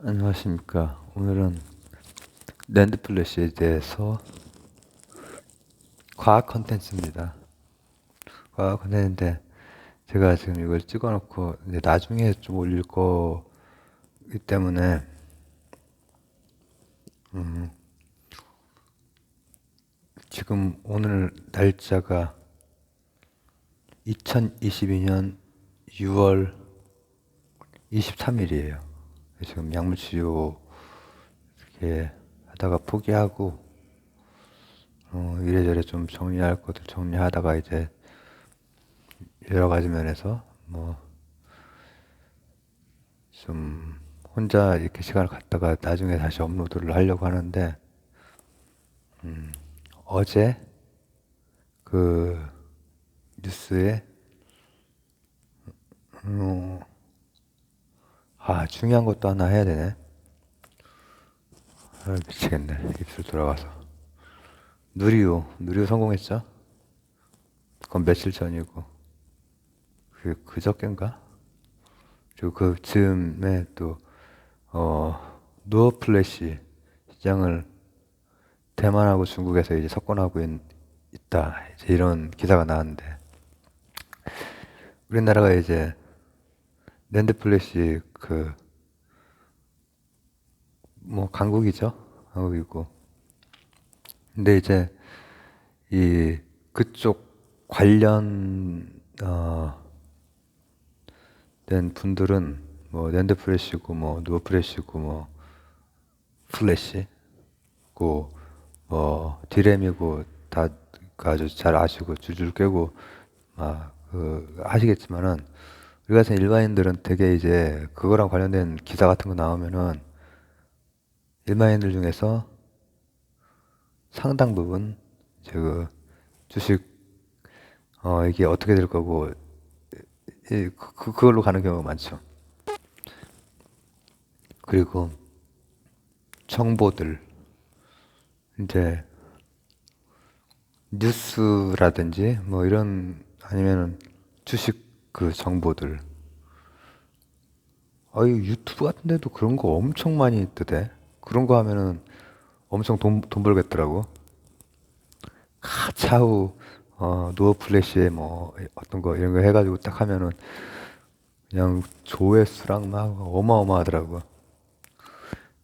안녕하십니까. 오늘은 낸드 플래시에 대해서 과학 컨텐츠입니다. 과학 컨텐츠인데 제가 지금 이걸 찍어놓고 이제 나중에 좀 올릴 거기 때문에 지금 오늘 날짜가 2022년 6월 23일이에요. 지금 약물치료 이렇게 하다가 포기하고 이래저래 좀 정리할 것들 정리하다가 이제 여러 가지 면에서 뭐 좀 혼자 이렇게 시간을 갖다가 나중에 다시 업로드를 하려고 하는데 어제 그 뉴스에 중요한 것도 하나 해야 되네. 미치겠네. 입술 돌아가서. 누리호 성공했죠? 그건 며칠 전이고 그저껜가? 그리고 그 즈음에 또 누어 플래시 시장을 대만하고 중국에서 이제 석권하고 있다. 이제 이런 기사가 나왔는데 우리나라가 이제 낸드 플래시 뭐 강국이죠. 강국이고. 근데 이제 이 그쪽 관련 된 분들은 뭐 낸드 플래시고 뭐 누어 플래시고 뭐 플래시고 뭐 디램이고 다 아주 잘 아시고 줄줄 꿰고 하시겠지만은 우리 같은 일반인들은 되게 이제 그거랑 관련된 기사 같은 거 나오면은 일반인들 중에서 상당 부분 이제 주식 이게 어떻게 될 거고 그걸로 가는 경우가 많죠. 그리고 정보들 이제 뉴스라든지 뭐 이런 아니면은 주식 그 정보들 유튜브 같은 데도 그런 거 엄청 많이 뜨대. 그런 거 하면은 엄청 돈 벌겠더라고. 차후 노어 플래시에 뭐 어떤 거 이런 거 해가지고 딱 하면은 그냥 조회수랑 막 어마어마하더라고.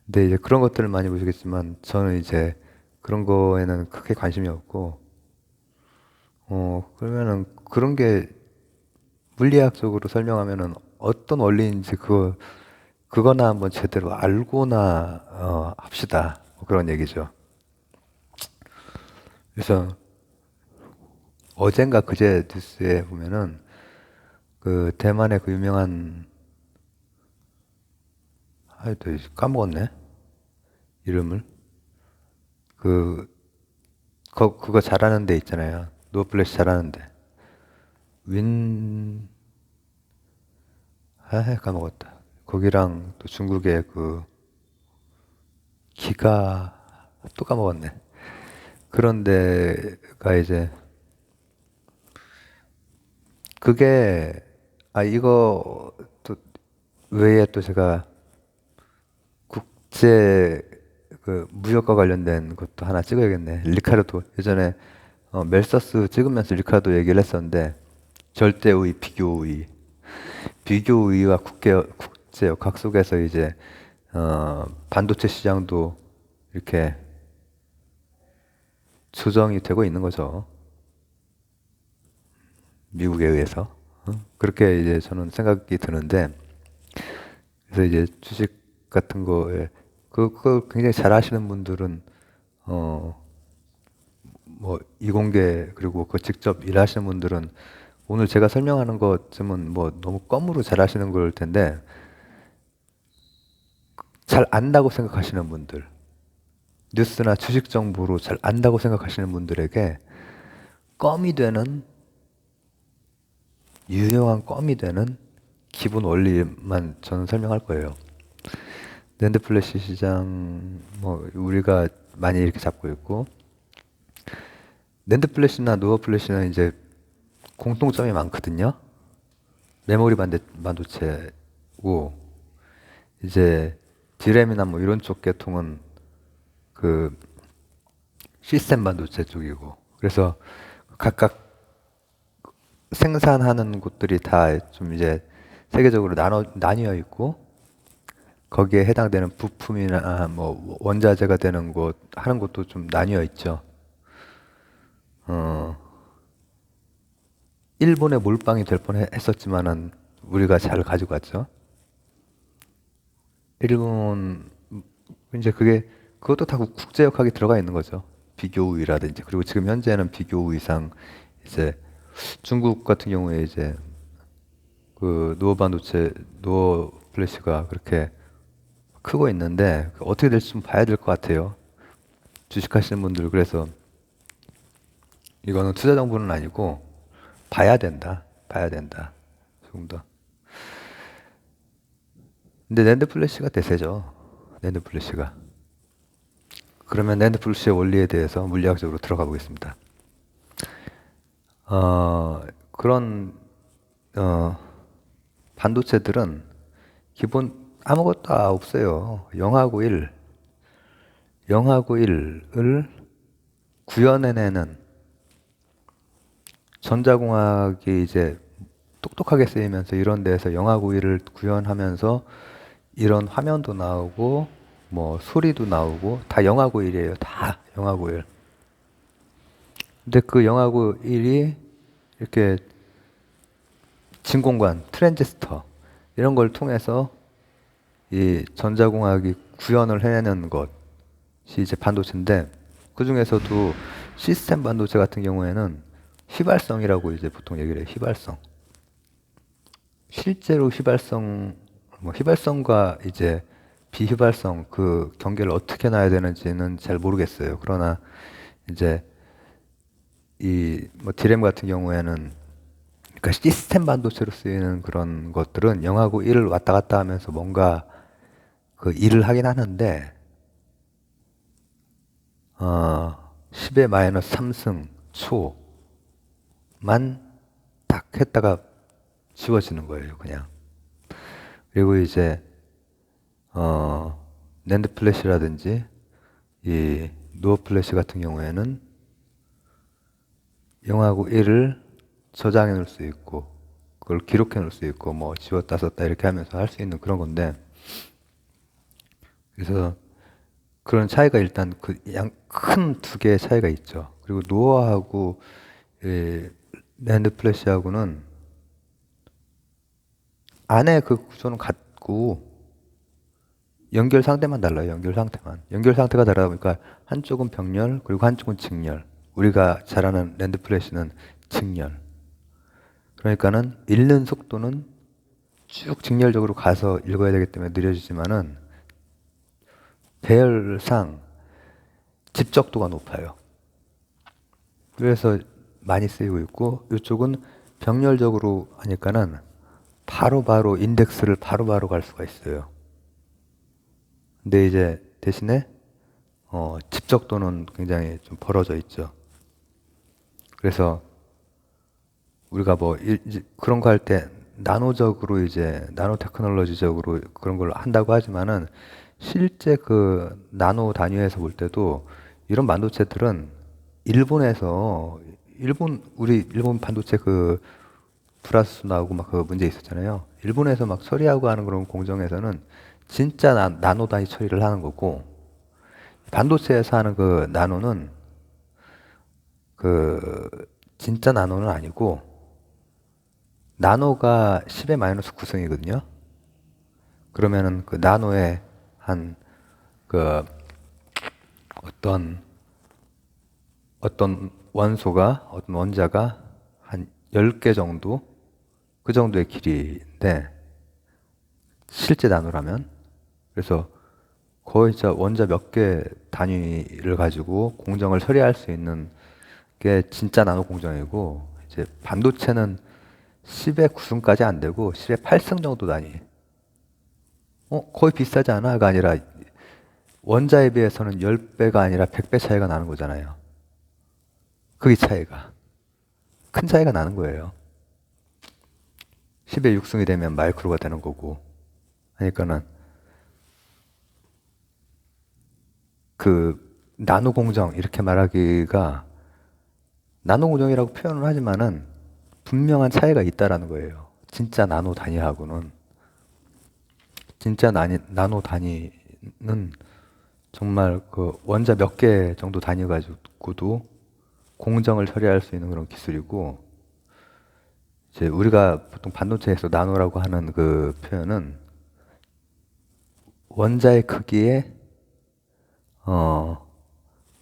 근데 이제 그런 것들을 많이 보시겠지만 저는 이제 그런 거에는 크게 관심이 없고 그러면은 그런 게 물리학적으로 설명하면은 어떤 원리인지 그거나 한번 제대로 알고나 합시다. 뭐 그런 얘기죠. 그래서 어젠가 그제 뉴스에 보면은 그 대만의 그 유명한 또 까먹었네 이름을 그 그거 잘하는 데 있잖아요. 노플래시 잘하는데 윈 까먹었다. 거기랑 또 중국의 그 기가 또 까먹었네. 그런 데가 이제 그게 이거 또 외에 또 제가 국제 그 무역과 관련된 것도 하나 찍어야겠네. 리카르도 예전에 멜서스 찍으면서 리카르도 얘기를 했었는데 절대 우위, 비교 우위, 비교 우위와 국제 역학 속에서 이제 반도체 시장도 이렇게 조정이 되고 있는 거죠. 미국에 의해서. 그렇게 이제 저는 생각이 드는데, 그래서 이제 주식 같은 거에, 그거 굉장히 잘 아시는 분들은, 뭐, 이공계, 그리고 그 직접 일하시는 분들은, 오늘 제가 설명하는 것쯤은 뭐 너무 껌으로 잘 아시는 걸 텐데, 잘 안다고 생각하시는 분들, 뉴스나 주식 정보로 잘 안다고 생각하시는 분들에게 껌이 되는 유용한 껌이 되는 기본 원리만 저는 설명할 거예요. 낸드 플래시 시장 뭐 우리가 많이 이렇게 잡고 있고 낸드 플래시나 노어 플래시는 이제 공통점이 많거든요. 메모리 반도체고 이제 D램이나 뭐 이런 쪽 계통은 그 시스템 반도체 쪽이고, 그래서 각각 생산하는 곳들이 다 좀 이제 세계적으로 나뉘어 있고, 거기에 해당되는 부품이나 뭐 원자재가 되는 곳, 하는 곳도 좀 나뉘어 있죠. 일본에 몰빵이 될 뻔했었지만은 우리가 잘 가지고 왔죠. 일본 이제 그것도 다 국제역학에 들어가 있는 거죠. 비교우위라든지. 그리고 지금 현재는 비교우위상 이제 중국 같은 경우에 이제 그 노어 반도체, 노어 플래시가 그렇게 크고 있는데 어떻게 될지 좀 봐야 될 것 같아요. 주식하시는 분들. 그래서 이거는 투자 정보는 아니고 봐야 된다. 봐야 된다. 조금 더. 근데 낸드 플래시가 대세죠. 낸드 플래시가. 그러면 낸드 플래시의 원리에 대해서 물리학적으로 들어가 보겠습니다. 그런 반도체들은 기본 아무것도 없어요. 0하고 1, 0하고 1을 구현해내는, 전자공학이 이제 똑똑하게 쓰이면서 이런 데서 0하고 1을 구현하면서 이런 화면도 나오고 뭐 소리도 나오고 다 0하고 1이에요. 다 0하고 1. 근데 그 0하고 1이 이렇게 진공관, 트랜지스터 이런 걸 통해서 이 전자공학이 구현을 해내는 것이 이제 반도체인데, 그 중에서도 시스템 반도체 같은 경우에는 휘발성이라고 이제 보통 얘기를 해요. 휘발성. 실제로 뭐 휘발성과 이제 비휘발성 그 경계를 어떻게 놔야 되는지는 잘 모르겠어요. 그러나 이제 이 뭐 디램 같은 경우에는, 그러니까 시스템 반도체로 쓰이는 그런 것들은 0하고 1을 왔다 갔다 하면서 뭔가 그 일을 하긴 하는데 10의 마이너스 3승 초만 딱 했다가 지워지는 거예요, 그냥. 그리고 이제 낸드 플래시라든지 이 노어 플래시 같은 경우에는 0하고 1을 저장해 놓을 수 있고 그걸 기록해 놓을 수 있고 뭐 지웠다 썼다 이렇게 하면서 할 수 있는 그런 건데, 그래서 그런 차이가 일단 그 큰 두 개의 차이가 있죠. 그리고 노어하고 낸드 플래시하고는 안에 그 구조는 같고 연결 상태만 달라요. 연결 상태만. 연결 상태가 다르다 보니까 한쪽은 병렬 그리고 한쪽은 직렬. 우리가 잘 아는 낸드 플래시는 직렬. 그러니까는 읽는 속도는 쭉 직렬적으로 가서 읽어야 되기 때문에 느려지지만은 배열상 집적도가 높아요. 그래서 많이 쓰이고 있고, 이쪽은 병렬적으로 하니까는 바로바로 인덱스를 바로바로 갈 수가 있어요. 근데 이제 대신에 집적도는 굉장히 좀 벌어져 있죠. 그래서 우리가 뭐 그런 거 할 때 나노적으로 이제 나노 테크놀로지적으로 그런 걸 한다고 하지만은 실제 그 나노 단위에서 볼 때도 이런 반도체들은 우리 일본 반도체 그 불화수 나오고 막 그 문제 있었잖아요. 일본에서 막 처리하고 하는 그런 공정에서는 진짜 나노 단위 처리를 하는 거고, 반도체에서 하는 그 나노는 그 진짜 나노는 아니고 나노가 10의 마이너스 9승이거든요. 그러면은 그 나노에 한 그 어떤 어떤 원자가 한 10개 정도, 그 정도의 길이인데 실제 나노라면, 그래서 거의 진짜 원자 몇 개 단위를 가지고 공정을 처리할 수 있는 게 진짜 나노 공정이고, 이제 반도체는 10의 9승까지 안 되고 10의 8승 정도 단위. 거의 비슷하지 않아?가 아니라 원자에 비해서는 10배가 아니라 100배 차이가 나는 거잖아요. 그게 차이가. 큰 차이가 나는 거예요. 10의 6승이 되면 마이크로가 되는 거고. 그러니까는 그 나노 공정 이렇게 말하기가 나노 공정이라고 표현을 하지만은 분명한 차이가 있다라는 거예요. 진짜 나노 단위하고는 진짜 나노 단위는 정말 그 원자 몇 개 정도 단위 가지고도 공정을 처리할 수 있는 그런 기술이고 이제 우리가 보통 반도체에서 나노라고 하는 그 표현은 원자의 크기에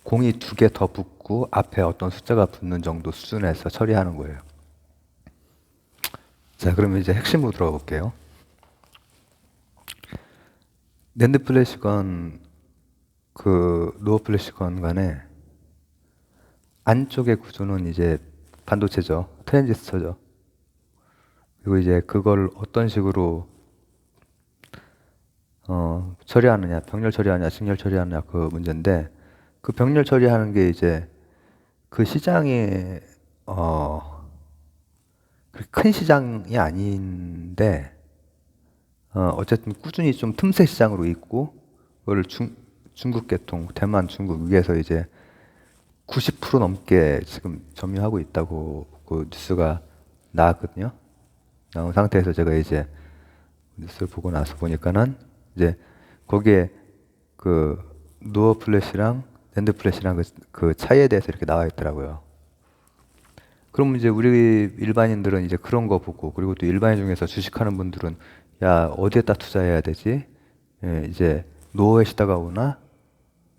공이 2개 더 붙고 앞에 어떤 숫자가 붙는 정도 수준에서 처리하는 거예요. 자, 그러면 이제 핵심으로 들어가 볼게요. 낸드 플래시건 그 루어 플래시건 간에 안쪽의 구조는 이제 반도체죠. 트랜지스터죠. 그리고 이제 그걸 어떤 식으로 처리하느냐, 병렬 처리하느냐, 직렬 처리하느냐 그 문제인데 그 병렬 처리하는 게 이제 그 시장이 그렇게 큰 시장이 아닌데 어쨌든 꾸준히 좀 틈새 시장으로 있고 그걸 중국 계통, 대만, 중국 위에서 이제 90% 넘게 지금 점유하고 있다고 그 뉴스가 나왔거든요. 나온 상태에서 제가 이제 뉴스를 보고 나서 보니까는 이제 거기에 그 노어 플래시랑 낸드 플래시랑 그 차이에 대해서 이렇게 나와 있더라고요. 그럼 이제 우리 일반인들은 이제 그런 거 보고 그리고 또 일반인 중에서 주식하는 분들은 야 어디에다 투자해야 되지? 예, 이제 노어에 시다가 오나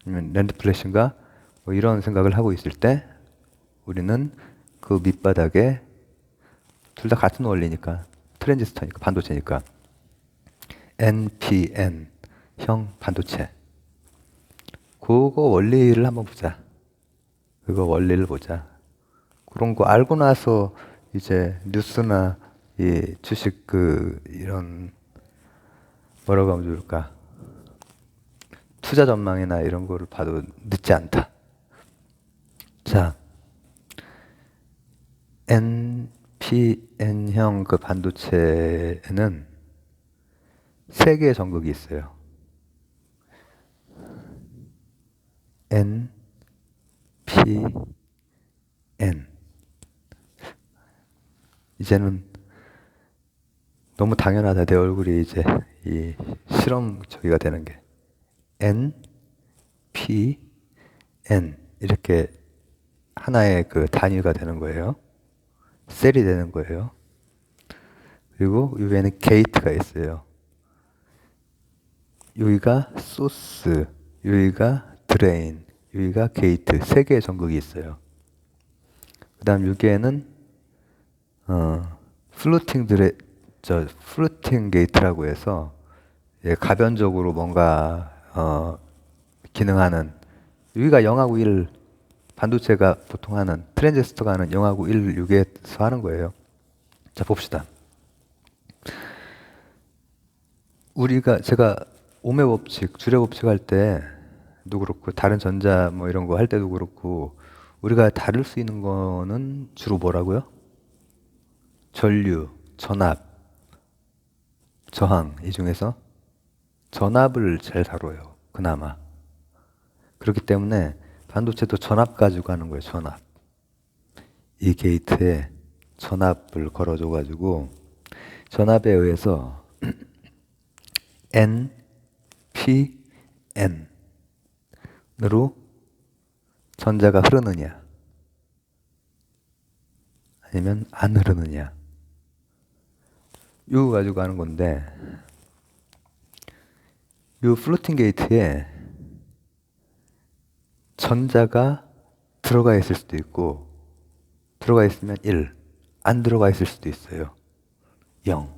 아니면 낸드 플래시인가 뭐 이런 생각을 하고 있을 때 우리는 그 밑바닥에 둘 다 같은 원리니까 트랜지스터니까 반도체니까 NPN형 반도체 그거 원리를 한번 보자. 그거 원리를 보자. 그런 거 알고 나서 이제 뉴스나 이 주식 그 이런 뭐라고 하면 좋을까? 투자 전망이나 이런 거를 봐도 늦지 않다. 자, NPN형 그 반도체에는 3개의 전극이 있어요. N, P, N. 이제는 너무 당연하다. 내 얼굴이 이제 이 실험 저기가 되는 게 N, P, N 이렇게 하나의 그 단위가 되는 거예요. 셀이 되는 거예요. 그리고 여기에는 게이트가 있어요. 여기가 소스, 여기가 드레인, 여기가 게이트 3개의 전극이 있어요. 그 다음 여기에는 플루팅 게이트라고 해서 가변적으로 뭔가 기능하는 여기가 0하고 1 반도체가 보통 하는 트랜지스터가 하는 0하고 1 여기에서 하는 거예요. 자 봅시다. 제가 오매 법칙, 주례 법칙 할 때도 그렇고 다른 전자 뭐 이런 거 할 때도 그렇고 우리가 다룰 수 있는 거는 주로 뭐라고요? 전류, 전압, 저항 이 중에서 전압을 잘 다뤄요. 그나마. 그렇기 때문에 반도체도 전압 가지고 하는 거예요. 전압. 이 게이트에 전압을 걸어줘 가지고 전압에 의해서 N, P, N으로 전자가 흐르느냐 아니면 안 흐르느냐 이거 가지고 하는 건데 이 플로팅 게이트에 전자가 들어가 있을 수도 있고 들어가 있으면 1, 안 들어가 있을 수도 있어요. 0.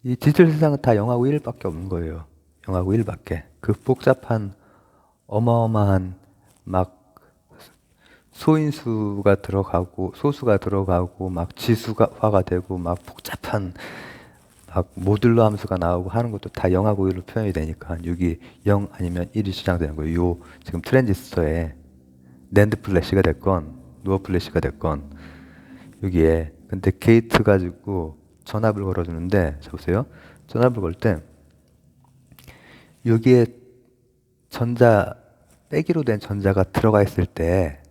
이 디지털 세상은 다 0하고 1밖에 없는 거예요. 0하고 1밖에. 그 복잡한 어마어마한 막 소인수가 들어가고 소수가 들어가고 막 지수화가 되고 막 복잡한 막 모듈러 함수가 나오고 하는 것도 다 0하고 1로 표현이 되니까 6이 0 아니면 1이 주장되는 거예요. 요 지금 트랜지스터에 낸드 플래시가 됐건 노어 플래시가 됐건 여기에 근데 게이트 가지고 전압을 걸어주는데 자 보세요. 전압을 걸 때 여기에 전자, 빼기로 된 전자가 들어가 있을 때,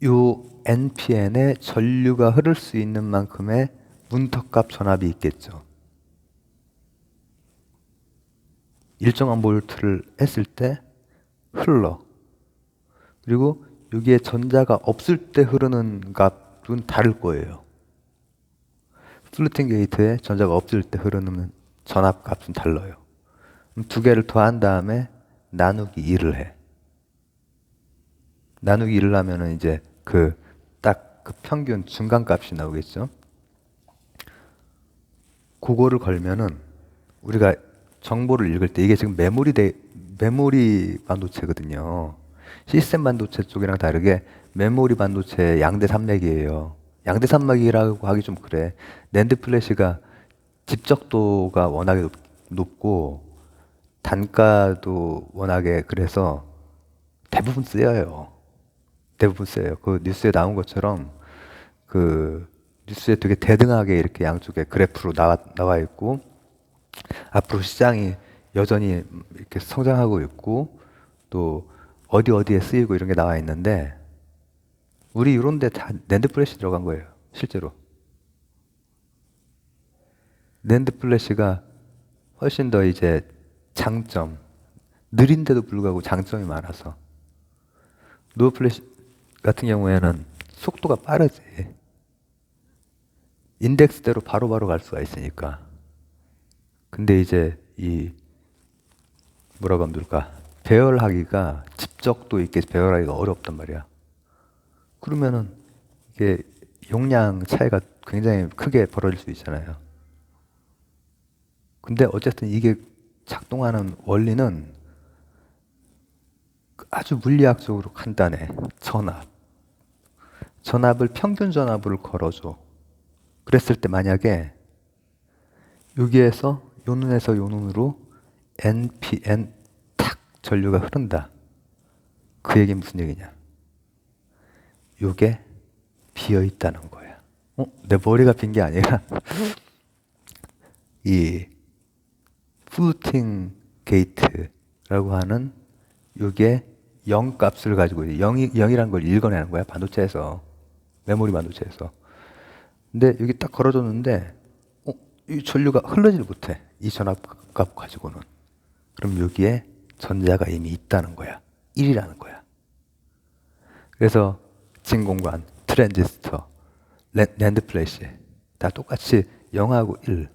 요 NPN에 전류가 흐를 수 있는 만큼의 문턱값 전압이 있겠죠. 일정한 볼트를 했을 때 흘러. 그리고 여기에 전자가 없을 때 흐르는 값은 다를 거예요. 플루팅 게이트에 전자가 없을 때 흐르는 전압 값은 달라요. 그럼 두 개를 더한 다음에 나누기 2를 해. 나누기 1을 하면은 이제 딱 그 평균 중간 값이 나오겠죠. 그거를 걸면은 우리가 정보를 읽을 때 이게 지금 메모리 반도체거든요. 시스템 반도체 쪽이랑 다르게 메모리 반도체 양대 산맥이에요. 양대 산맥이라고 하기 좀 그래. 낸드 플래시가 집적도가 워낙에 높고 단가도 워낙에 그래서 대부분 쓰여요. 대부분 쓰여요. 그 뉴스에 나온 것처럼 그 뉴스에 되게 대등하게 이렇게 양쪽에 그래프로 나와 있고 앞으로 시장이 여전히 이렇게 성장하고 있고 또 어디에 쓰이고 이런 게 나와 있는데 우리 이런 데 다 낸드 플래시 들어간 거예요. 실제로. 낸드 플래시가 훨씬 더 이제 장점, 느린데도 불구하고 장점이 많아서 노드 플래시 같은 경우에는 속도가 빠르지. 인덱스대로 바로바로 갈 수가 있으니까. 근데 이제 이 뭐라고 하면 좋을까? 배열하기가 집적도 있게 배열하기가 어렵단 말이야. 그러면은 이게 용량 차이가 굉장히 크게 벌어질 수 있잖아요. 근데 어쨌든 이게 작동하는 원리는 아주 물리학적으로 간단해. 전압을 평균 전압을 걸어줘. 그랬을 때 만약에 여기에서 요 눈에서 요 눈으로 NPN 탁 전류가 흐른다. 그 얘기는 무슨 얘기냐? 요게 비어 있다는 거야. 내 머리가 빈 게 아니라 이 플루팅 게이트라고 하는 요게 0 값을 가지고 0이라는 걸 읽어내는 거야. 반도체에서. 메모리 반도체에서. 근데 여기 딱 걸어줬는데 이 전류가 흐르질 못해. 이 전압값 가지고는. 그럼 여기에 전자가 이미 있다는 거야. 1이라는 거야. 그래서 진공관, 트랜지스터, 낸드 플래시 다 똑같이 0하고 1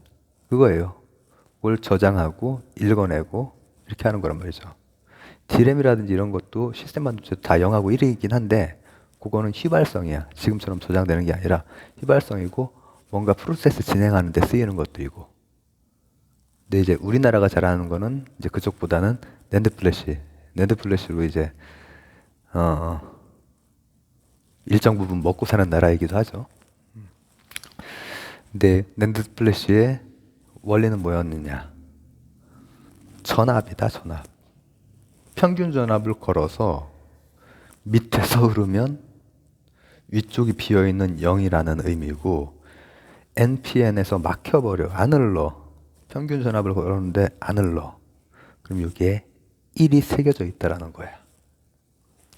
그거예요. 그걸 저장하고 읽어내고 이렇게 하는 거란 말이죠. D램이라든지 이런 것도 시스템 반도체도 다 0하고 1이긴 한데 그거는 휘발성이야. 지금처럼 저장되는 게 아니라 휘발성이고 뭔가 프로세스 진행하는 데 쓰이는 것들이고. 근데 이제 우리나라가 잘하는 거는 이제 그쪽보다는 낸드 플래시로 이제 일정 부분 먹고 사는 나라이기도 하죠. 근데 낸드 플래시의 원리는 뭐였느냐? 전압이다, 전압. 평균 전압을 걸어서 밑에서 흐르면 위쪽이 비어있는 0이라는 의미고 NPN에서 막혀버려. 안 흘러. 평균 전압을 걸었는데 안 흘러. 그럼 여기에 1이 새겨져 있다라는 거야.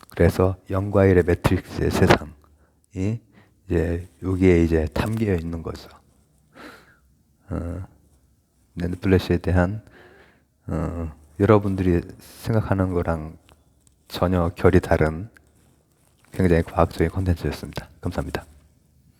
그래서 0과 1의 매트릭스의 세상이 이제 여기에 이제 담겨 있는 거죠. 낸드 플래시에 대한 여러분들이 생각하는 거랑 전혀 결이 다른 굉장히 과학적인 콘텐츠였습니다. 감사합니다.